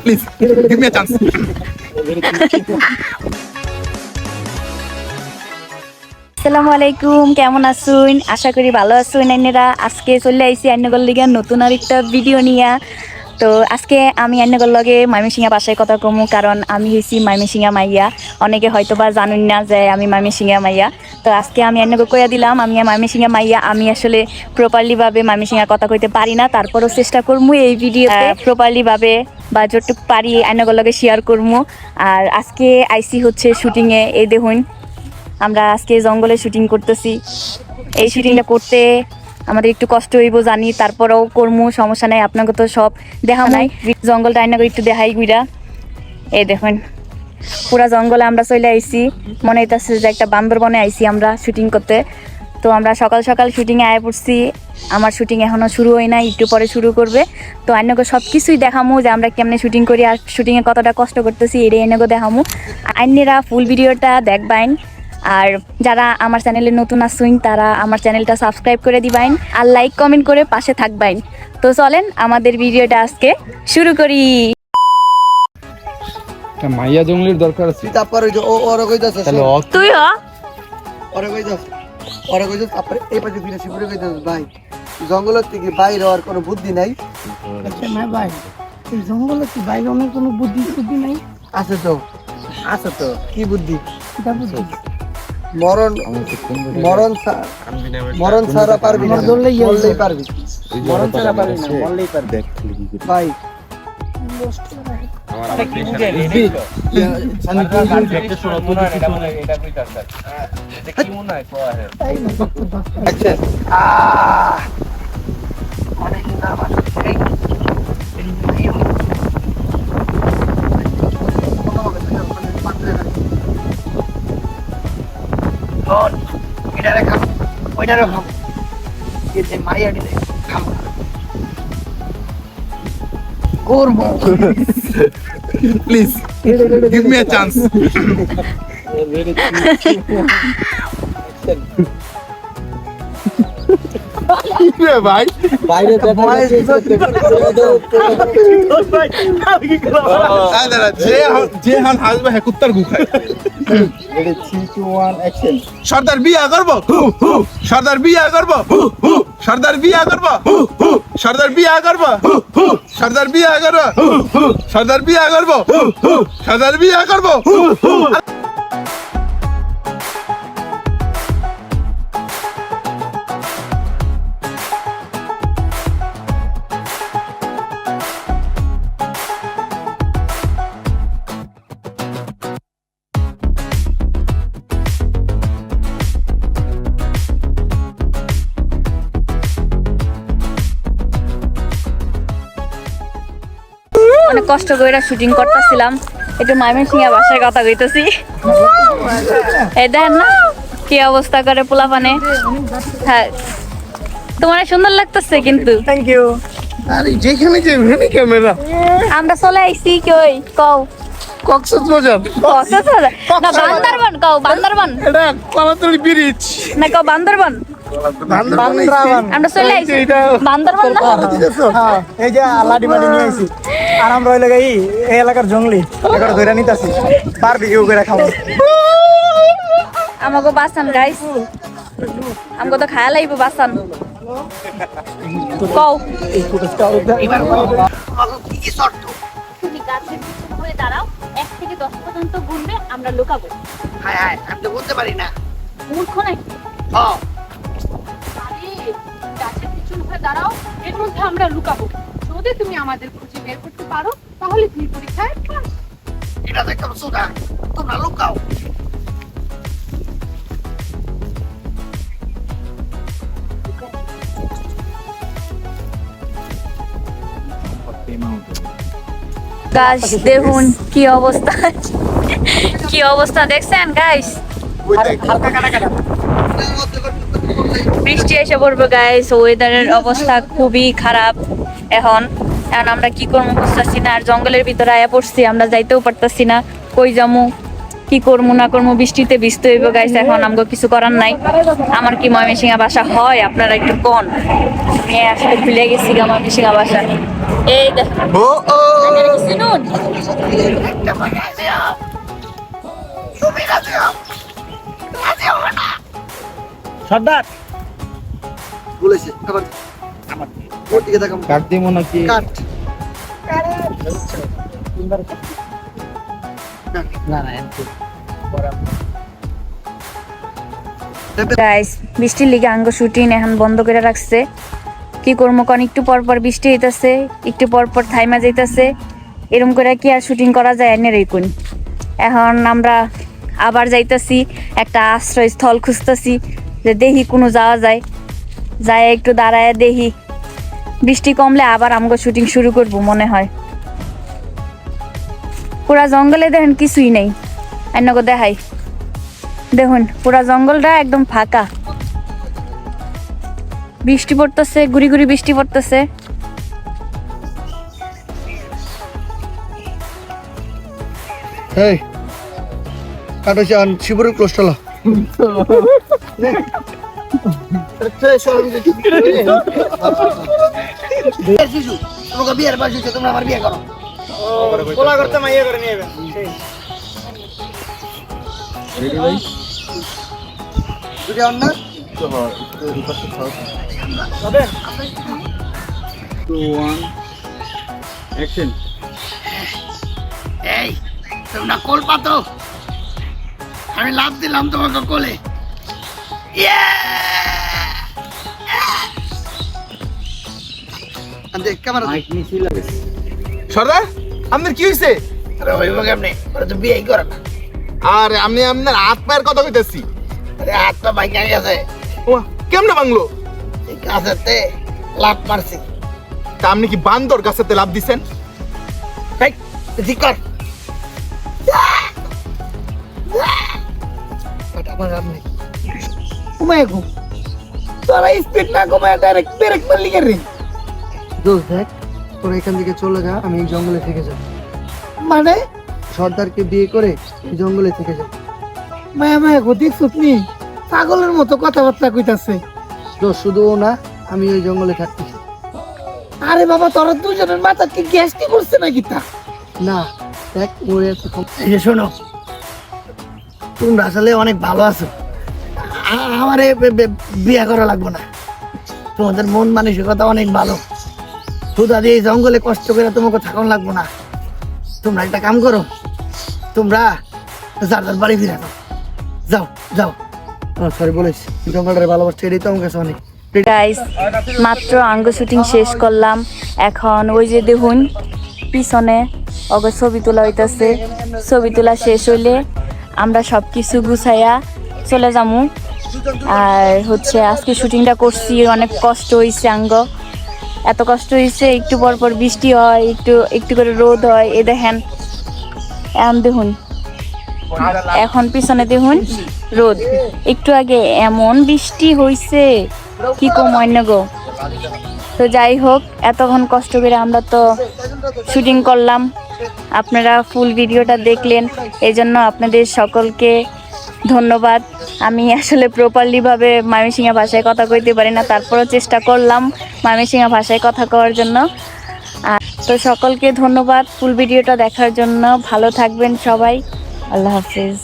Please, give me a chance. আসসালামু আলাইকুম, কেমন আছেন? আশা করি ভালো আছেন আইনেরা। আজকে চলে আইছি আইনগর লিগে নতুন আর একটা ভিডিও নিয়ে। তো আজকে আমি আইনগর লগে ময়মনসিংহ বাসায় কথা কমু, কারণ আমি হয়েছি ময়মনসিংহ মাইয়া। অনেকে হয়তো বা জানুন না যে আমি ময়মনসিংহ মাইয়া। তো আজকে আমি আইনগর কইয়া দিলাম আমি ময়মনসিংহ মাইয়া। আমি আসলে প্রপারলি ভাবে ময়মনসিংহ কথা কইতে পারি না, তারপরও চেষ্টা করবো এই ভিডিওতে প্রপারলি ভাবে বা যতটুকু পারি আইনগর লগে শেয়ার করবো। আর আজকে আইসি হচ্ছে শুটিংয়ে। এই দেখুন আমরা আজকে জঙ্গলে শুটিং করতেছি। এই শুটিংটা করতে আমাদের একটু কষ্ট হইব জানি, তারপরেও করমু, সমস্যা নাই। আপনাকে তো সব দেখা নাই, জঙ্গলটা আইনা করে একটু দেখাই গুইরা। এই দেখুন পুরা জঙ্গলে আমরা চলে আইছি, মনে হইতেছে যে একটা বান্দরবনে আইছি আমরা শুটিং করতে। তো আমরা সকাল সকাল শুটিংয়ে আয় পড়ছি। আমার শুটিং এখনও শুরু হয় না, একটু পরে শুরু করবে। তো আইনকে সব কিছুই দেখামু যে আমরা কেমনে শুটিং করি আর শুটিংয়ে কতটা কষ্ট করতেছি, এটাই আইনকে দেখামু। আইনেরা ফুল ভিডিওটা দেখবেন। আর যারা আমার চ্যানেলে নতুন আসুন তারা আমার চ্যানেলটা সাবস্ক্রাইব করে দিবেন আর লাইক কমেন্ট করে পাশে থাকবেন। তো চলেন আমাদের ভিডিওটা আজকে শুরু করি। মাইয়া জঙ্গলের দরকার আছে। তারপর ওই যে ও ওরা কইতাছে তুই হ ওরা কইতাছে তারপরে এই পাশে ফিরে শিবরে কইতাছে ভাই জঙ্গলের থেকে বাইরে হওয়ার কোনো বুদ্ধি নাই। আচ্ছা না ভাই, এই জঙ্গলে কি বাইরে অনেক কোনো বুদ্ধি নাই? আছে তো কি বুদ্ধি? এটা বুদ্ধি মরণ ছাড়া পারবি না, ধরলেই পারবি। মরণ ছাড়া পারবি না, মরলেই পারবি ভাই। Please, give me a chance. ভাই বাইরে যে হান হাসবে হ্যাঁ কুত্তার গুখায়। সর্দার বিয়া করবো, সর্দার বিয়া করবো, সর্দার বিয়া করবো, সর্দার বিয়া করবো, সর্দার বিয়া করবো, সর্দার বিয়া করবো, সর্দার বিয়া করবো। অনেক কষ্ট করে শুটিং করতেছিলাম, একটু ময়মনসিংহ বাসায় কথা কইতেছি। এই দেখেন না কি অবস্থা করে পোলাপানে। হ্যাঁ তোমার সুন্দর লাগতেছে কিন্তু। Thank you. আরে যেখানে যে ক্যামেরা আমরা চলে আইছি কই কও কক্সবাজার না বান্দরবান, কও বান্দরবান, এটা কলাতলি ব্রিজ না কও বান্দরবান। আমরা চলে আইছি বান্দরবান না। হ্যাঁ, এই যে লাডি মাটি নিয়ে আইছি আর আমরা ওই লাগাই এই এলাকার জঙ্গলি এবার ধরে নিতেছি বারবিকিউ করে খাবো। আমাকে বাসান গাইস, আমাকে তো খায়া লাগবে বাসান। কও তুমি গাছের পিছনে ঘুরে দাঁড়াও, 1 থেকে 10 পর্যন্ত গুনবে, আমরা লুকাবো। হায় হায়, আমি তো বলতে পারি না। মূর্খ নাকি? হ্যাঁ আরে গাছের পিছনে ঘুরে দাঁড়াও, এর মধ্যে আমরা লুকাবো। যদি তুমি আমাদের খুঁজে বের করতে পারো তাহলে তুমি পরীক্ষায় পাস। এটা তো একদম সোজা, তোমরা লুকাও। গাইস দেখুন কি অবস্থা, কি অবস্থা দেখছেন গাইস? বৃষ্টি এসে পড়বে গাইস, ওয়েদারের অবস্থা খুবই খারাপ এখন। আমরা কি করবো বুঝতেছি না, আর জঙ্গলের ভিতরে আয়া পড়ছি, আমরা যাইতেও পারতেছি না, কই যামু কি করবো না করবো, বৃষ্টিতে ভিজতে হইব গাইস। এখন আমাকে কিছু করার নাই। আমার কি ময়মনসিংহ বাসা হয় আপনারা একটু কোন, আমি আসলে ভুলে গেছি ময়মনসিংহ বাসা। এই দেখো ও ও শুনুন, সর্দার বলেছে আবার ওর দিকে তাকাম কাট দিমো নাকি? কাট না না গাইস বৃষ্টির লিগে আঙ্গ শুটিং এখন বন্ধ করে রাখছে। কি করবো কারণ একটু পর পর বৃষ্টি হইতাছে, একটু পর পর থাইমা যাইতাছে। এরকম করে কি আর শুটিং করা যায় এনের এই কোন। এখন আমরা আবার যাইতাছি, একটা আশ্রয়স্থল খুঁজতেছি যে দেখি কোনো যাওয়া যায়, যায় একটু দাঁড়ায় দেখি। বৃষ্টি কমলে আবার আমগো শুটিং শুরু করব মনে হয়। পুরা জঙ্গলে দেখেন কিছুই নেই, অন্যগো দেখাই। দেখুন পুরা জঙ্গলটা একদম ফাঁকা, বৃষ্টি পড়তেছে, গুড়ি গুড়ি বৃষ্টি পড়তেছে। এই কাটাছে আন শিবুরের ক্লোস্টলা শিশু তোমাকে বিয়ের বাসি তোমরা আমার বিয়ে করো কোলা করতে মাইয়া করে নিয়ে যাবেন দুটো অন্য তবে অ্যাকশন। এই তোমরা কোল পাতো আমি লাভ দিলাম তোমাকে কোলে দেখ ক্যামেরা সর্দার আপনার কি হয়েছে? আরে হইব কেমনে ওরা তো বিয়েই করে না আর আমি আপনার হাত পায়ের কথা কইতেছি। আরে হাত পা ভাঙা গেছে ও কেমনে বাংলো? এই গাছেতে লাভ মারছি তা আপনি কি বান্দর গাছেতে লাভ দিছেন? এই ঠিক কর আমার লাভ নেই ঘুমায় ঘুম তোরা স্পিড না ঘুমায় ডাইরেক্ট ব্রেক মারলি কেন রে দোস্ত দেখ তোরা এখান থেকে চলে যা আমি এই জঙ্গলে থেকে যাব মানে সর্দারকে বিয়ে করে এই জঙ্গলে থেকে যাব মায়া মায়া গতি সুতনি পাগলের মতো কথাবার্তা কইতাছে তো শুধু ও না আমি ওই জঙ্গলে থাকতেছি আরে বাবা তোরা দুজনের মাথা কি গ্যাস কি করছে নাকি তা না দেখ ওরে এই যে শোনো তোমরা আসলে অনেক ভালো আছো আমারে বিয়ে করা লাগবে না তোমাদের মন মানসিকতা অনেক ভালো সুদা দিয়ে জঙ্গলে কষ্ট করে তোমাকে থাকুন লাগবো না তোমরা একটা কাম করো তোমরা যার যার বাড়ি ফিরে যাও যাও সরি বলেছি জঙ্গলটারে ভালোবাসছে এটাই তো আমার কাছে অনেক গাইস মাত্র আঙ্গ শুটিং শেষ করলাম। এখন ওই যে দেখুন পিছনে অগ ছবি তোলা হইতাছে। ছবি তোলা শেষ হইলে আমরা সব কিছু গুছাইয়া চলে যাবো। আর হচ্ছে আজকে শুটিংটা করছি, অনেক কষ্ট হয়েছে আঙ্গ, এত কষ্ট হয়েছে। একটু পর পর বৃষ্টি হয়, একটু একটু করে রোদ হয়। এ দেখেন এখন দেখুন, এখন পিছনে দেখুন রোদ, একটু আগে এমন বৃষ্টি হইছে কি কম অন্য গো। তো যাই হোক এতক্ষণ কষ্ট করে আমরা তো শুটিং করলাম, আপনারা ফুল ভিডিওটা দেখলেন, এই জন্য আপনাদের সকলকে ধন্যবাদ। আমি আসলে প্রপারলিভাবে ময়মনসিংহ ভাষায় কথা কইতে পারি না, তারপরও চেষ্টা করলাম ময়মনসিংহ ভাষায় কথা কওয়ার জন্য। তো সকলকে ধন্যবাদ ফুল ভিডিওটা দেখার জন্য। ভালো থাকবেন সবাই, আল্লাহ হাফিজ।